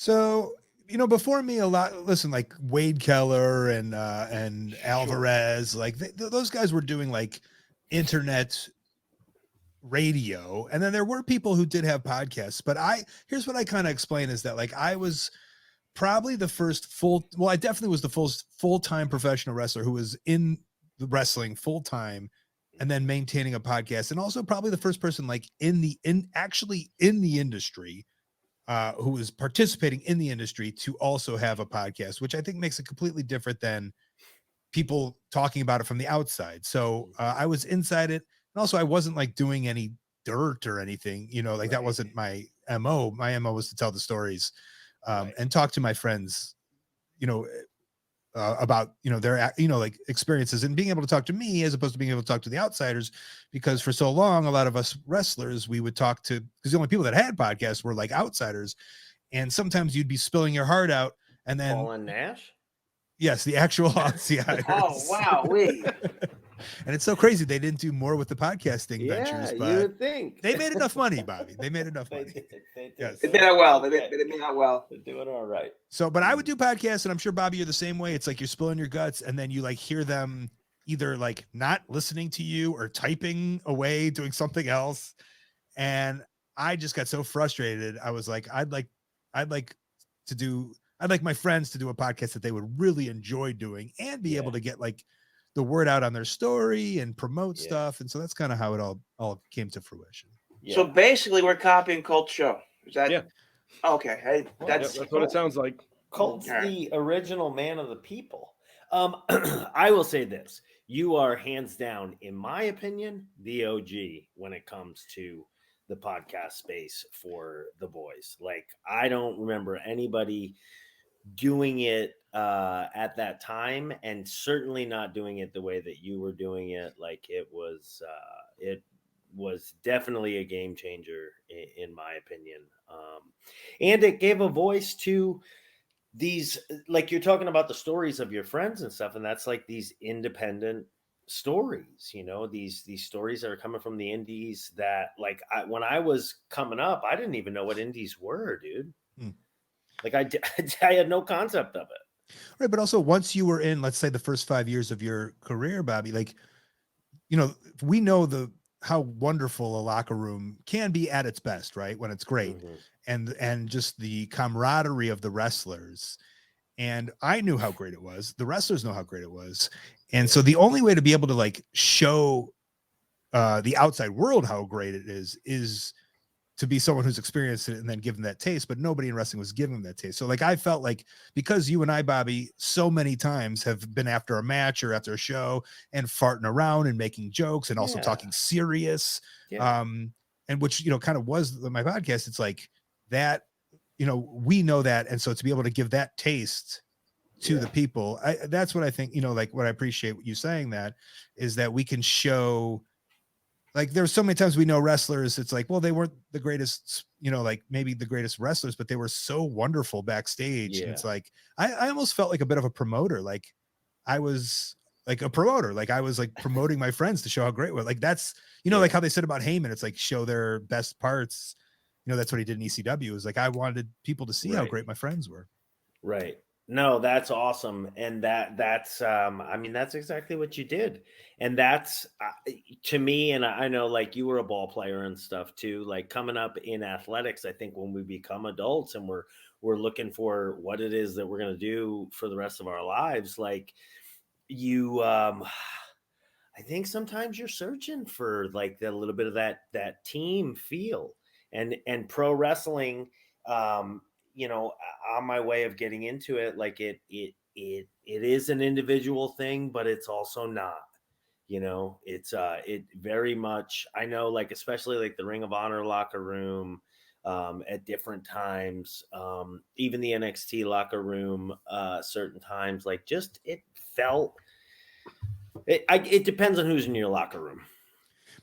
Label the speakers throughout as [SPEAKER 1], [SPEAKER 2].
[SPEAKER 1] So, before me, listen, like Wade Keller and Alvarez, like those guys were doing like internet radio. And then there were people who did have podcasts, but here's what I kind of explain is that like, I was probably the first I definitely was the full-time professional wrestler who was in the wrestling full-time and then maintaining a podcast. And also probably the first person like actually in the industry, who was participating in the industry to also have a podcast, which I think makes it completely different than people talking about it from the outside. So I was inside it. And also I wasn't like doing any dirt or anything, like that wasn't my MO. My MO was to tell the stories and talk to my friends, about, their, like experiences and being able to talk to me as opposed to being able to talk to the outsiders, because for so long, a lot of us wrestlers, we would talk to, because the only people that had podcasts were like outsiders. And sometimes you'd be spilling your heart out and then
[SPEAKER 2] Paul and Nash.
[SPEAKER 1] Yes, the actual outsiders.
[SPEAKER 2] Oh, wow. Wait.
[SPEAKER 1] And it's so crazy they didn't do more with the podcasting ventures, but
[SPEAKER 2] you would think
[SPEAKER 1] they made enough money, Bobby. They made enough money.
[SPEAKER 2] They
[SPEAKER 1] Yes.
[SPEAKER 3] They did it well. They did it out well.
[SPEAKER 2] They're doing all right.
[SPEAKER 1] So, but I would do podcasts, and I'm sure, Bobby, you're the same way. It's like you're spilling your guts, and then you like hear them either like not listening to you or typing away, doing something else. And I just got so frustrated. I was like, I'd like my friends to do a podcast that they would really enjoy doing and be able to get like the word out on their story and promote stuff. And so that's kind of how it all came to fruition.
[SPEAKER 3] Yeah. So basically we're copying Colt's show. Is that?
[SPEAKER 4] Yeah.
[SPEAKER 3] Okay. Hey, that's
[SPEAKER 4] what it sounds like.
[SPEAKER 2] Colt's the original man of the people. I will say this. You are hands down, in my opinion, the OG when it comes to the podcast space for the boys. Like, I don't remember anybody doing it at that time, and certainly not doing it the way that you were doing it. Like, it was definitely a game changer in my opinion. And it gave a voice to these, like you're talking about the stories of your friends and stuff, and that's like these independent stories, these stories that are coming from the indies that like when I was coming up, I didn't even know what indies were, dude. Like I had no concept of it.
[SPEAKER 1] Right. But also once you were in, let's say the first 5 years of your career, Bobby, like, we know how wonderful a locker room can be at its best, right? When it's great. And just the camaraderie of the wrestlers. And I knew how great it was. The wrestlers know how great it was. And so the only way to be able to like show the outside world how great it is to be someone who's experienced it and then give them that taste. But nobody in wrestling was giving them that taste. So like I felt like, because you and I, Bobby, so many times have been after a match or after a show and farting around and making jokes and also talking serious. And which, kind of was my podcast. It's like that, we know that. And so to be able to give that taste to the people, that's what I think, like what I appreciate you saying that is that we can show, like there's so many times we know wrestlers, it's like, well, they weren't the greatest, like maybe the greatest wrestlers, but they were so wonderful backstage. And it's like, I almost felt like a bit of a promoter. Like I was like a promoter, like I was like promoting my friends to show how great we're like, that's, like how they said about Heyman, it's like show their best parts. That's what he did in ECW. It was like, I wanted people to see how great my friends were.
[SPEAKER 2] Right. No, that's awesome. And that's that's exactly what you did. And that's to me, and I know like you were a ball player and stuff too, like coming up in athletics, I think when we become adults and we're looking for what it is that we're going to do for the rest of our lives, like you, I think sometimes you're searching for like a little bit of that team feel and pro wrestling, on my way of getting into it, like it is an individual thing, but it's also not, it's it very much, I know, like, especially like the Ring of Honor locker room, at different times, even the NXT locker room, certain times, like just, it felt, it depends on who's in your locker room.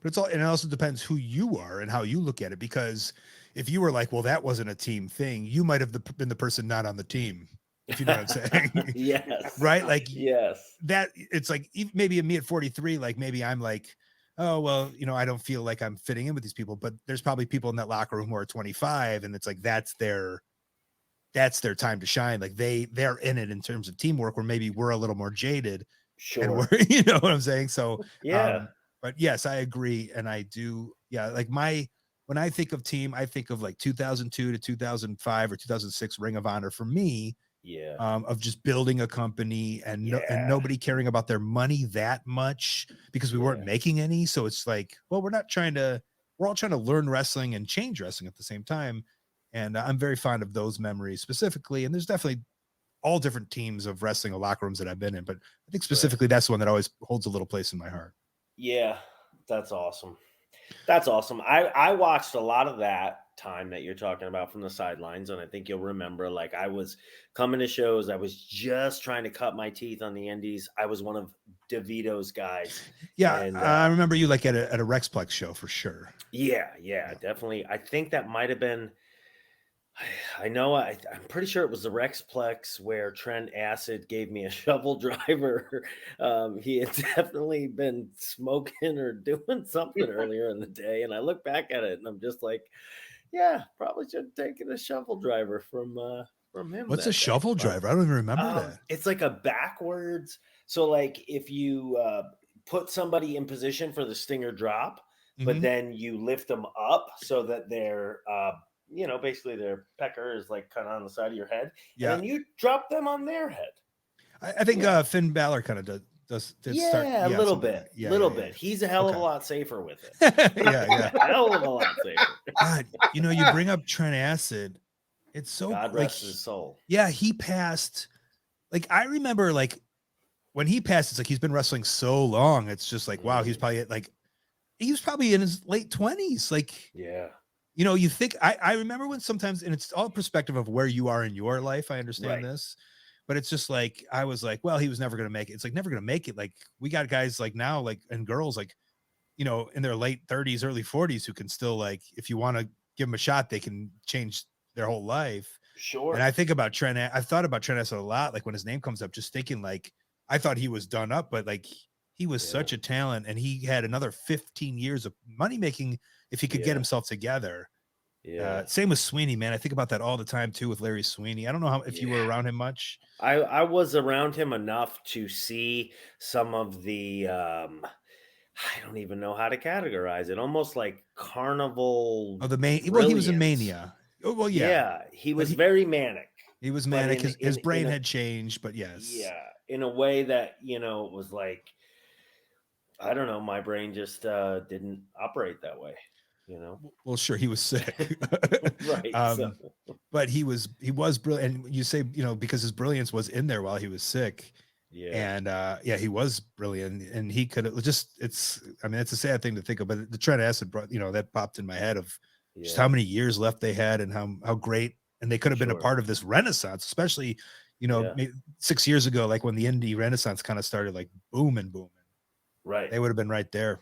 [SPEAKER 1] But it also depends who you are and how you look at it, because if you were like, well, that wasn't a team thing, you might have been the person not on the team, if you know what I'm saying.
[SPEAKER 2] Yes.
[SPEAKER 1] Right? Like,
[SPEAKER 2] yes.
[SPEAKER 1] That it's like, maybe me at 43, like maybe I'm like, oh, well, I don't feel like I'm fitting in with these people, but there's probably people in that locker room who are 25 and it's like, that's their that's their time to shine. Like they're in it in terms of teamwork, where maybe we're a little more jaded. And
[SPEAKER 2] Sure.
[SPEAKER 1] we're, you know what I'm saying? So,
[SPEAKER 2] Yeah.
[SPEAKER 1] but yes, I agree. And I do. Yeah. Like when I think of team, I think of like 2002 to 2005 or 2006 Ring of Honor for me,
[SPEAKER 2] Yeah.
[SPEAKER 1] of just building a company and
[SPEAKER 2] Yeah.
[SPEAKER 1] nobody caring about their money that much because we weren't
[SPEAKER 2] Yeah.
[SPEAKER 1] making any. So it's like, well, we're all trying to learn wrestling and change wrestling at the same time. And I'm very fond of those memories specifically. And there's definitely all different teams of wrestling or locker rooms that I've been in, but I think specifically that's the one that always holds a little place in my heart.
[SPEAKER 2] Yeah. That's awesome. That's awesome. I watched a lot of that time that you're talking about from the sidelines, and I think you'll remember, like, I was coming to shows. I was just trying to cut my teeth on the indies. I was one of DeVito's guys.
[SPEAKER 1] Yeah,
[SPEAKER 2] And
[SPEAKER 1] I remember you like at a Rexplex show for sure.
[SPEAKER 2] yeah, definitely. I think that might have been. I know. I'm pretty sure it was the Rexplex where Trent Acid gave me a shovel driver. He had definitely been smoking or doing something earlier in the day, and I look back at it and I'm just like, yeah, probably should have taken a shovel driver from him.
[SPEAKER 1] What's
[SPEAKER 2] that
[SPEAKER 1] a
[SPEAKER 2] day.
[SPEAKER 1] shovel driver? I don't even remember that.
[SPEAKER 2] It's like a backwards. So like if you put somebody in position for the stinger drop, but
[SPEAKER 1] Mhm.
[SPEAKER 2] then you lift them up so that they're basically their pecker is like kind of on the side of your head,
[SPEAKER 1] Yeah.
[SPEAKER 2] and then you drop them on their head.
[SPEAKER 1] I think Finn Balor kind of did start.
[SPEAKER 2] Yeah, a little
[SPEAKER 1] something
[SPEAKER 2] bit,
[SPEAKER 1] like that. Yeah,
[SPEAKER 2] little
[SPEAKER 1] yeah,
[SPEAKER 2] bit. He's a hell of a
[SPEAKER 1] Okay.
[SPEAKER 2] lot safer with it.
[SPEAKER 1] yeah.
[SPEAKER 2] A hell of a lot safer.
[SPEAKER 1] God, you know, you bring up Trent Acid. It's so
[SPEAKER 2] God
[SPEAKER 1] like,
[SPEAKER 2] rest his soul.
[SPEAKER 1] yeah, he passed. Like I remember, like when he passed, it's like he's been wrestling so long. It's just like, wow, he's probably he was probably in his late 20s. Like,
[SPEAKER 2] Yeah.
[SPEAKER 1] you know, you think I remember when sometimes, and it's all perspective of where you are in your life. I understand
[SPEAKER 2] Right.
[SPEAKER 1] this, but it's just like I was like, well, he was never gonna make it. It's like never gonna make it. Like we got guys like now, like and girls like, you know, in their late 30s, early 40s who can still like, if you want to give them a shot, they can change their whole life.
[SPEAKER 2] Sure.
[SPEAKER 1] And I think about Trent. I've thought about Trent Acid a lot. Like when his name comes up, just thinking like I thought he was done up, but like he was such a talent, and he had another 15 years of money making if he could get himself together.
[SPEAKER 2] Yeah.
[SPEAKER 1] Same with Sweeney, man. I think about that all the time too with Larry Sweeney. I don't know if you were around him much.
[SPEAKER 2] I was around him enough to see some of the I don't even know how to categorize it. Almost like carnival.
[SPEAKER 1] Oh, the main. Well, he was in Mania. Oh, well, yeah.
[SPEAKER 2] Yeah, he was very manic.
[SPEAKER 1] He was manic. His brain
[SPEAKER 2] in
[SPEAKER 1] had changed, but yes.
[SPEAKER 2] Yeah, in a way that, you know, was like, I don't know, my brain just didn't operate that way, you know.
[SPEAKER 1] Well, sure, he was sick.
[SPEAKER 2] Right.
[SPEAKER 1] But he was brilliant. And you say, you know, because his brilliance was in there while he was sick.
[SPEAKER 2] Yeah.
[SPEAKER 1] And he was brilliant, and he could have just, it's a sad thing to think of, but the Trent Acid brought, you know, that popped in my head of just how many years left they had and how great, and they could have been a part of this renaissance, especially, you know, maybe 6 years ago, like when the indie renaissance kind of started like booming.
[SPEAKER 2] Right.
[SPEAKER 1] They would have been right there.